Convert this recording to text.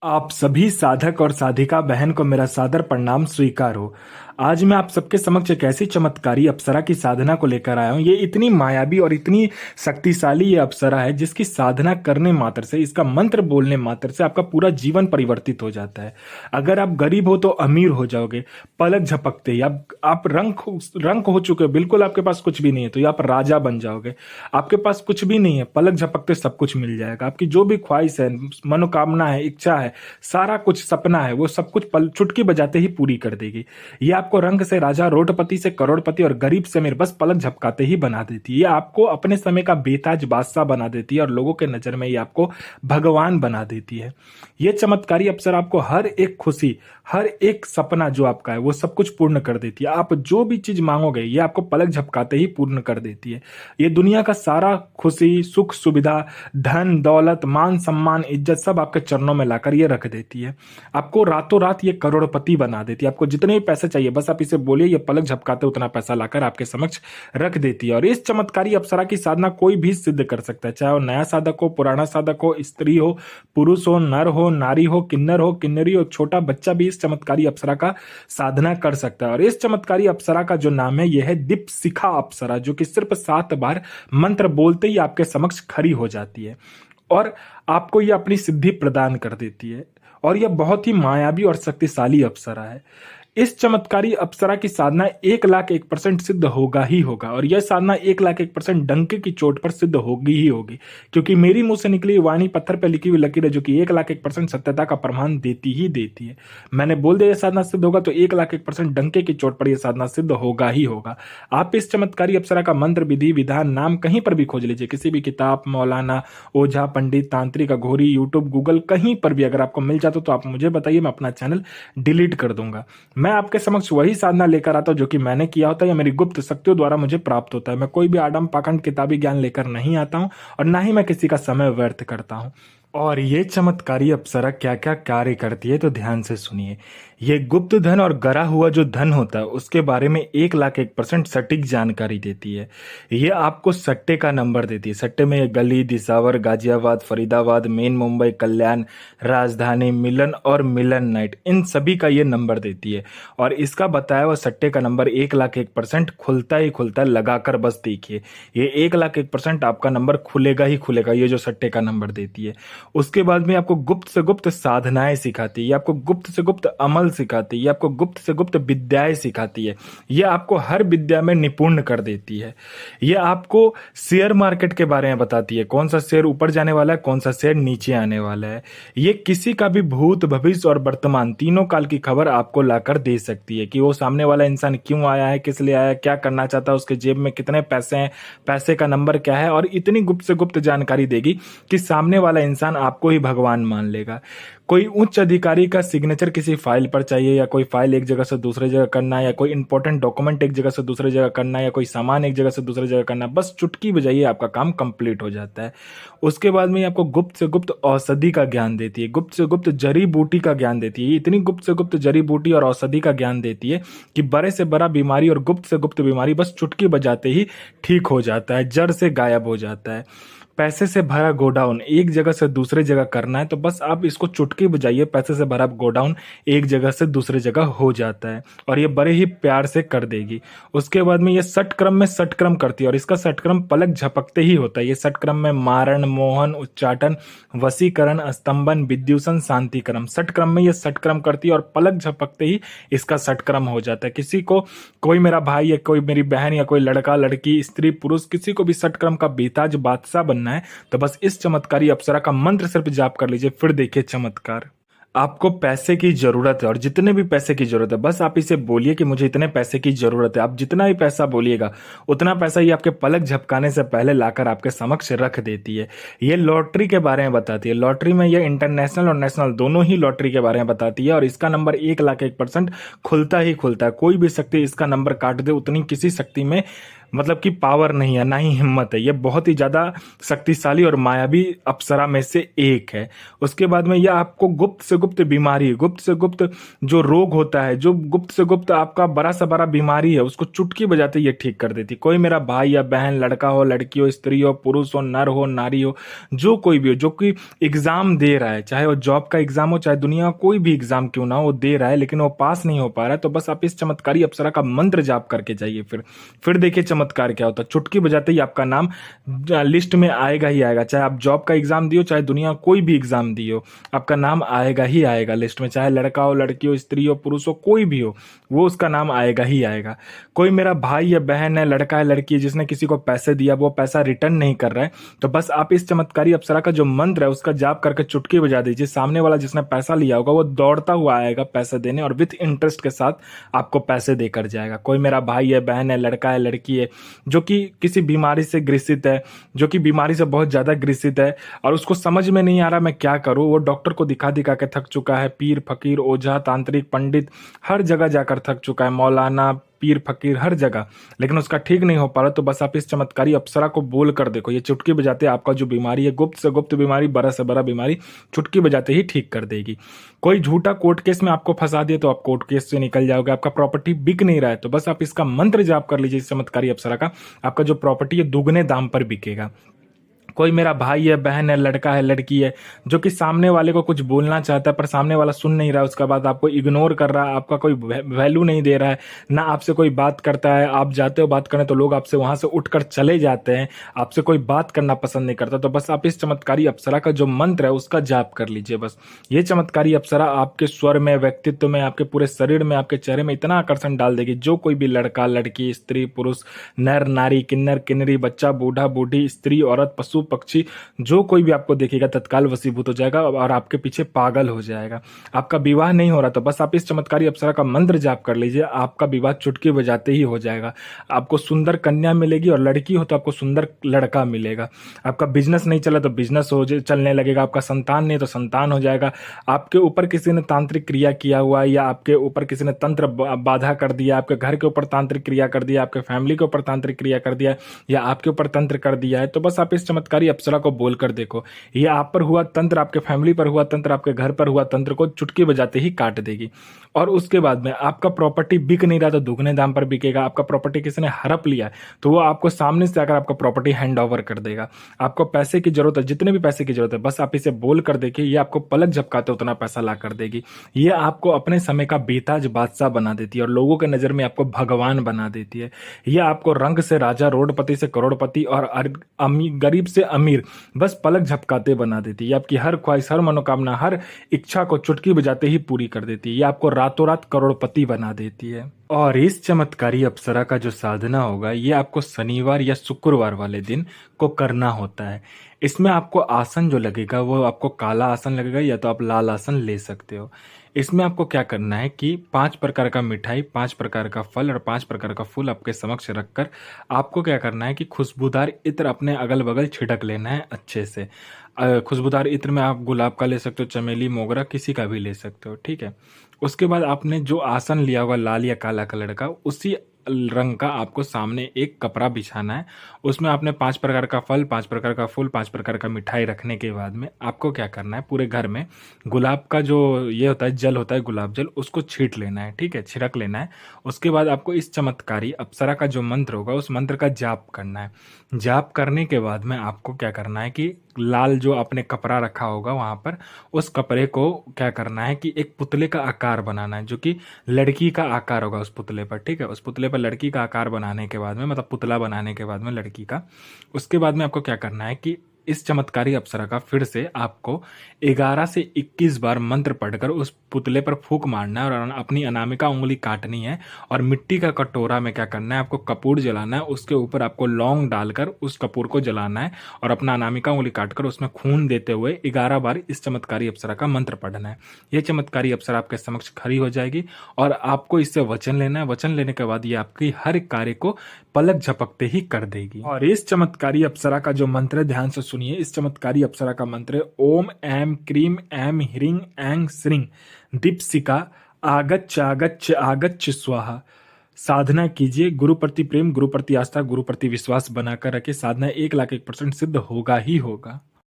आप सभी साधक और साधिका बहन को मेरा सादर प्रणाम स्वीकार हो। आज मैं आप सबके समक्ष एक ऐसी चमत्कारी अप्सरा की साधना को लेकर आया हूँ। ये इतनी मायावी और इतनी शक्तिशाली ये अप्सरा है जिसकी साधना करने मात्र से, इसका मंत्र बोलने मात्र से आपका पूरा जीवन परिवर्तित हो जाता है। अगर आप गरीब हो तो अमीर हो जाओगे पलक झपकते ही। आप रंक हो चुके हो, बिल्कुल आपके पास कुछ भी नहीं है तो ये आप राजा बन जाओगे। आपके पास कुछ भी नहीं है, पलक झपकते सब कुछ मिल जाएगा। आपकी जो भी ख्वाहिश है, मनोकामना है, इच्छा है, सारा कुछ सपना है, वो सब कुछ पल चुटकी बजाते ही पूरी कर देगी। ये आपको रंग से राजा, रोडपति से करोड़पति और गरीब से अमीर बस पलक झपकाते ही बना देती है। ये आपको अपने समय का बेताज बादशाह बना देती है और लोगों के नजर में ये आपको भगवान बना देती है। ये चमत्कारी अवसर आपको हर एक खुशी, हर एक सपना जो आपका है वो सब कुछ पूर्ण कर देती है। आप जो भी चीज मांगोगे ये आपको पलक झपकाते ही पूर्ण कर देती है। ये दुनिया का सारा खुशी, सुख, सुविधा, धन, दौलत, मान, सम्मान, इज्जत सब आपके चरणों में लाकर ये रख देती है। आपको रातों रात ये करोड़पति बना देती है। आपको जितने भी पैसे चाहिए बस आप इसे बोलिए, ये पलक झपकाते उतना पैसा लाकर आपके समक्ष रख देती है। और इस चमत्कारी अप्सरा की साधना कोई भी सिद्ध कर सकता है, चाहे वो नया साधक हो, पुराना साधक हो, स्त्री हो, पुरुष हो, नर हो, नारी हो, किन्नर हो, किन्नरी हो, छोटा बच्चा भी इस चमत्कारी अप्सरा का साधना कर सकता है। और इस चमत्कारी अप्सरा का जो नाम है यह है दीपशिखा अप्सरा, जो कि सिर्फ 7 बार मंत्र बोलते ही आपके समक्ष खड़ी हो जाती है और आपको यह अपनी सिद्धि प्रदान कर देती है। और यह बहुत ही मायावी और शक्तिशाली अप्सरा है। इस चमत्कारी अप्सरा की साधना 1,01% सिद्ध होगा ही होगा। और यह साधना 1,01% डंके की चोट पर सिद्ध होगी ही होगी, क्योंकि मेरी मुंह से निकली वाणी पत्थर पर लिखी हुई लकीर है जो कि 1,01% सत्यता का प्रमाण देती ही देती है। मैंने बोल दिया यह साधना सिद्ध होगा तो 1,01% डंके की चोट पर यह साधना सिद्ध होगा ही होगा। आप इस चमत्कारी अप्सरा का मंत्र, विधि, विधान, नाम कहीं पर भी खोज लीजिए, किसी भी किताब, मौलाना, ओझा, पंडित, तांत्रिक, अघोरी, यूट्यूब, गूगल, कहीं पर भी अगर आपको मिल जाता तो आप मुझे बताइए, मैं अपना चैनल डिलीट कर दूंगा। मैं आपके समक्ष वही साधना लेकर आता हूं जो कि मैंने किया होता है या मेरी गुप्त शक्तियों द्वारा मुझे प्राप्त होता है। मैं कोई भी आडम पाखंड किताबी ज्ञान लेकर नहीं आता हूं और ना ही मैं किसी का समय व्यर्थ करता हूं। और ये चमत्कारी अप्सरा क्या क्या कार्य करती है तो ध्यान से सुनिए। ये गुप्त धन और गरा हुआ जो धन होता है उसके बारे में 1,01% सटीक जानकारी देती है। ये आपको सट्टे का नंबर देती है। सट्टे में ये गली, दिसावर, गाजियाबाद, फरीदाबाद, मेन मुंबई, कल्याण, राजधानी, मिलन और मिलन नाइट, इन सभी का ये नंबर देती है। और इसका बताया हुआ सट्टे का नंबर 1,01% खुलता ही खुलता है। लगाकर बस देखिए, ये 1,01% आपका नंबर खुलेगा ही खुलेगा, ये जो सट्टे का नंबर देती है। उसके बाद में आपको गुप्त से गुप्त साधनाएं सिखाती है, ये आपको गुप्त से गुप्त अमल सिखाती है, ये आपको गुप्त से गुप्त विद्याएं सिखाती है, ये आपको हर विद्या में निपुण कर देती है। ये आपको शेयर मार्केट के बारे में बताती है, कौन सा शेयर ऊपर जाने वाला है, कौन सा शेयर नीचे आने वाला है। ये किसी का भी भूत, भविष्य और वर्तमान तीनों काल की खबर आपको लाकर दे सकती है कि वो सामने वाला इंसान क्यों आया है, किस लिए आया है, क्या करना चाहता है, उसके जेब में कितने पैसे हैं, पैसे का नंबर क्या है। और इतनी गुप्त से गुप्त जानकारी देगी कि सामने वाला इंसान आपको ही भगवान मान लेगा। कोई उच्च अधिकारी का सिग्नेचर किसी फाइल पर चाहिए, या कोई फाइल एक जगह से दूसरे जगह करना है, या कोई इंपॉर्टेंट डॉक्यूमेंट एक जगह से दूसरे जगह करना है, या कोई सामान एक जगह से दूसरे जगह करना है, बस चुटकी बजाइए आपका काम कंप्लीट हो जाता है। उसके बाद में आपको गुप्त से गुप्त औषधि का ज्ञान देती है, गुप्त से गुप्त जड़ी बूटी का ज्ञान देती है। इतनी गुप्त से गुप्त जड़ी बूटी और औषधि का ज्ञान देती है कि बड़े से बड़ा बीमारी और गुप्त से गुप्त बीमारी बस चुटकी बजाते ही ठीक हो जाता है, जड़ से गायब हो जाता है। पैसे से भरा गोडाउन एक जगह से दूसरे जगह करना है तो बस आप इसको चुटकी बजाइए, पैसे से भरा गोडाउन एक जगह से दूसरे जगह हो जाता है और ये बड़े ही प्यार से कर देगी। उसके बाद में ये षटक्रम में षटक्रम करती है और इसका षटक्रम पलक झपकते ही होता है। ये षटक्रम में मारण, मोहन, उच्चाटन, वशीकरण, स्तंभन, विद्युषण, शांतिक्रम, षटक्रम में ये षटक्रम करती है और पलक झपकते ही इसका षटक्रम हो जाता है। किसी को, कोई मेरा भाई या कोई मेरी बहन या कोई लड़का, लड़की, स्त्री, पुरुष, किसी को भी षटक्रम का बेताज बादशाह बनना है तो बस इस चमत्कारी अप्सरा का मंत्र सिर्फ जाप कर लीजिए, फिर देखिए चमत्कार। आपको पैसे की जरूरत है और जितने भी पैसे की जरूरत है बस आप इसे बोलिए कि मुझे इतने पैसे की जरूरत है। आप जितना भी पैसा बोलिएगा उतना पैसा ये आपके पलक झपकाने से पहले लाकर आपके समक्ष रख देती है। ये लॉटरी के बारे में बताती है। लॉटरी में ये इंटरनेशनल और नेशनल दोनों ही लॉटरी के बारे में बताती है और इसका नंबर 1,01% खुलता ही खुलता है। कोई भी शक्ति इसका नंबर काट दे, उतनी किसी शक्ति में मतलब कि पावर नहीं है, ना ही हिम्मत है। ये बहुत ही ज्यादा शक्तिशाली और मायावी अप्सरा में से एक है। उसके बाद में यह आपको गुप्त से गुप्त बीमारी, गुप्त से गुप्त जो रोग होता है, जो गुप्त से गुप्त आपका बड़ा से बड़ा बीमारी है, उसको चुटकी बजाते ये ठीक कर देती। कोई मेरा भाई या बहन, लड़का हो, लड़की हो, स्त्री हो, पुरुष हो, नर हो, नारी हो, जो कोई भी हो, जो कि एग्जाम दे रहा है, चाहे वो जॉब का एग्जाम हो, चाहे दुनिया का कोई भी एग्जाम क्यों ना हो, वो दे रहा है लेकिन वो पास नहीं हो पा रहा है, तो बस आप इस चमत्कारी अप्सरा का मंत्र जाप करके जाइए। फिर देखिए चमत्कार क्या होता है। चुटकी बजाते ही आपका नाम लिस्ट में आएगा ही आएगा। चाहे आप जॉब का एग्जाम दियो, चाहे दुनिया कोई भी एग्जाम दियो, आपका नाम आएगा ही आएगा लिस्ट में। चाहे लड़का हो, लड़की हो, स्त्री हो, पुरुष हो, कोई भी हो, वो उसका नाम आएगा ही आएगा। कोई मेरा भाई या बहन है, लड़का है, लड़की है, जिसने किसी को पैसे दिया, वो पैसा रिटर्न नहीं कर रहा है, तो बस आप इस चमत्कारी अप्सरा का जो मंत्र है उसका जाप करके चुटकी बजा दीजिए। सामने वाला जिसने पैसा लिया होगा वो दौड़ता हुआ आएगा पैसा देने, और विथ इंटरेस्ट के साथ आपको पैसे देकर जाएगा। कोई मेरा भाई है, बहन है, लड़का है, लड़की है, जो कि किसी बीमारी से ग्रसित है, जो कि बीमारी से बहुत ज्यादा ग्रसित है, और उसको समझ में नहीं आ रहा मैं क्या करूं, वो डॉक्टर को दिखा दिखा के थक चुका है, पीर फकीर, ओझा, तांत्रिक, पंडित, हर जगह जाकर थक चुका है, मौलाना, पीर फकीर, हर जगह, लेकिन उसका ठीक नहीं हो पा रहा, तो बस आप इस चमत्कारी अप्सरा को बोल कर देखो। ये चुटकी बजाते आपका जो बीमारी है, गुप्त से गुप्त बीमारी, बड़ा से बड़ा बीमारी, चुटकी बजाते ही ठीक कर देगी। कोई झूठा कोर्ट केस में आपको फंसा दिए तो आप कोर्ट केस से निकल जाओगे। आपका प्रॉपर्टी बिक नहीं रहा है तो बस आप इसका मंत्र जाप कर लीजिए इस चमत्कारी अप्सरा का, आपका जो प्रॉपर्टी है दुगने दाम पर बिकेगा। कोई मेरा भाई है, बहन है, लड़का है, लड़की है, जो कि सामने वाले को कुछ बोलना चाहता है पर सामने वाला सुन नहीं रहा है, उसके बाद आपको इग्नोर कर रहा है, आपका कोई वैल्यू नहीं दे रहा है, ना आपसे कोई बात करता है, आप जाते हो बात करने तो लोग आपसे वहां से उठकर चले जाते हैं, आपसे कोई बात करना पसंद नहीं करता, तो बस आप इस चमत्कारी अप्सरा का जो मंत्र है उसका जाप कर लीजिए। बस ये चमत्कारी अप्सरा आपके स्वर में, व्यक्तित्व में, आपके पूरे शरीर में, आपके चेहरे में इतना आकर्षण डाल देगी, जो कोई भी लड़का, लड़की, स्त्री, पुरुष, नर, नारी, किन्नर, किन्नरी, बच्चा, बूढ़ा, बूढ़ी, स्त्री, औरत, पशु, पक्षी, जो कोई भी आपको देखेगा तत्काल वशीभूत हो जाएगा और आपके पीछे पागल हो जाएगा। आपका विवाह नहीं हो रहा तो बस आप इस चमत्कारी अप्सरा का मंत्र जाप कर लीजिए, आपका विवाह चुटकी बजाते ही हो जाएगा। आपको सुंदर कन्या मिलेगी, और लड़की हो तो आपको सुंदर लड़का मिलेगा। आपका बिजनेस नहीं चला तो बिजनेस हो चलने लगेगा। आपका संतान नहीं तो संतान हो जाएगा। आपके ऊपर किसी ने तांत्रिक क्रिया किया हुआ है, या आपके ऊपर किसी ने तंत्र बाधा कर दिया, आपके घर के ऊपर तांत्रिक क्रिया कर दिया, आपके फैमिली के ऊपर तांत्रिक क्रिया कर दिया, या आपके ऊपर तंत्र कर दिया है, तो बस आप इस चमत्कारी अप्सरा को बोलकर देखो। ये आप पर हुआ तंत्र, आपके फैमिली पर हुआ तंत्र, आपके घर पर हुआ तंत्र को चुटकी बजाते ही काट देगी। और उसके बाद में आपका प्रॉपर्टी बिक नहीं रहा तो दुगने दाम पर बिकेगा। आपका प्रॉपर्टी किसी ने हड़प लिया है तो वो आपको सामने से आकर आपका प्रॉपर्टी हैंड ओवर कर देगा। आपको पैसे की जरूरत है, जितने भी पैसे की जरूरत है, बस आप इसे बोल कर देखिए, ये आपको पलक झपकाते उतना पैसा ला कर देगी। ये आपको अपने समय का बेताज बादशाह बना देती है और लोगों के नजर में आपको भगवान बना देती है। ये आपको रंग से राजा, रोडपति से करोड़पति, और गरीब से अमीर बस पलक झपकाते बना देती है। आपकी हर ख्वाहिश, हर मनोकामना, हर इच्छा को चुटकी बजाते ही पूरी कर देती है। ये आपको रातों रात करोड़पति बना देती है। और इस चमत्कारी अप्सरा का जो साधना होगा ये आपको शनिवार या शुक्रवार वाले दिन को करना होता है। इसमें आपको आसन जो लगेगा वो आपको काला आसन लगेगा, या तो आप लाल आसन ले सकते हो। इसमें आपको क्या करना है कि 5 प्रकार का मिठाई, 5 प्रकार का फल और 5 प्रकार का फूल आपके समक्ष रखकर आपको क्या करना है कि खुशबूदार इत्र अपने अगल बगल छिड़क लेना है अच्छे से। खुशबूदार इत्र में आप गुलाब का ले सकते हो, चमेली, मोगरा, किसी का भी ले सकते हो, ठीक है। उसके बाद आपने जो आसन लिया होगा लाल या काला कलर का, उसी रंग का आपको सामने एक कपड़ा बिछाना है। उसमें आपने 5 प्रकार का फल, 5 प्रकार का फूल, 5 प्रकार का मिठाई रखने के बाद में आपको क्या करना है, पूरे घर में गुलाब का जो ये होता है जल होता है, गुलाब जल, उसको छींट लेना है, ठीक है, छिड़क लेना है। उसके बाद आपको इस चमत्कारी अप्सरा का जो मंत्र होगा उस मंत्र का जाप करना है। जाप करने के बाद में आपको क्या करना है कि लाल जो आपने कपड़ा रखा होगा वहां पर, उस कपड़े को क्या करना है कि एक पुतले का आकार बनाना है, जो कि लड़की का आकार होगा उस पुतले पर, ठीक है। उस पुतले पर लड़की का आकार बनाने के बाद में, मतलब पुतला बनाने के बाद में लड़की का, उसके बाद में आपको क्या करना है कि इस चमत्कारी अप्सरा का फिर से आपको 11 से 21 बार मंत्र पढ़कर उस पुतले पर फूंक मारना है और अपनी अनामिका उंगली काटनी है। और मिट्टी का कटोरा में क्या करना है, आपको कपूर जलाना है, उसके ऊपर आपको लौंग डालकर उस कपूर को जलाना है और अपना अनामिका उंगली काटकर उसमें खून देते हुए 11 बार इस चमत्कारी अप्सरा का मंत्र पढ़ना है। यह चमत्कारी अप्सरा आपके समक्ष खड़ी हो जाएगी और आपको इससे वचन लेना है। वचन लेने के बाद ये आपकी हर कार्य को पलक झपकते ही कर देगी। और इस चमत्कारी अप्सरा का जो मंत्र है ध्यान से सुनिए। इस चमत्कारी अप्सरा का मंत्र है ओम ऐम क्रीम ऐम ह्रीं ऐं श्रीं दीप्सिका आगच्छ आगच्छ आगच्छ स्वाहा। साधना कीजिए, गुरु प्रति प्रेम, गुरु प्रति आस्था, गुरु प्रति विश्वास बनाकर रखें। साधना 1 लाख 1% सिद्ध होगा ही होगा।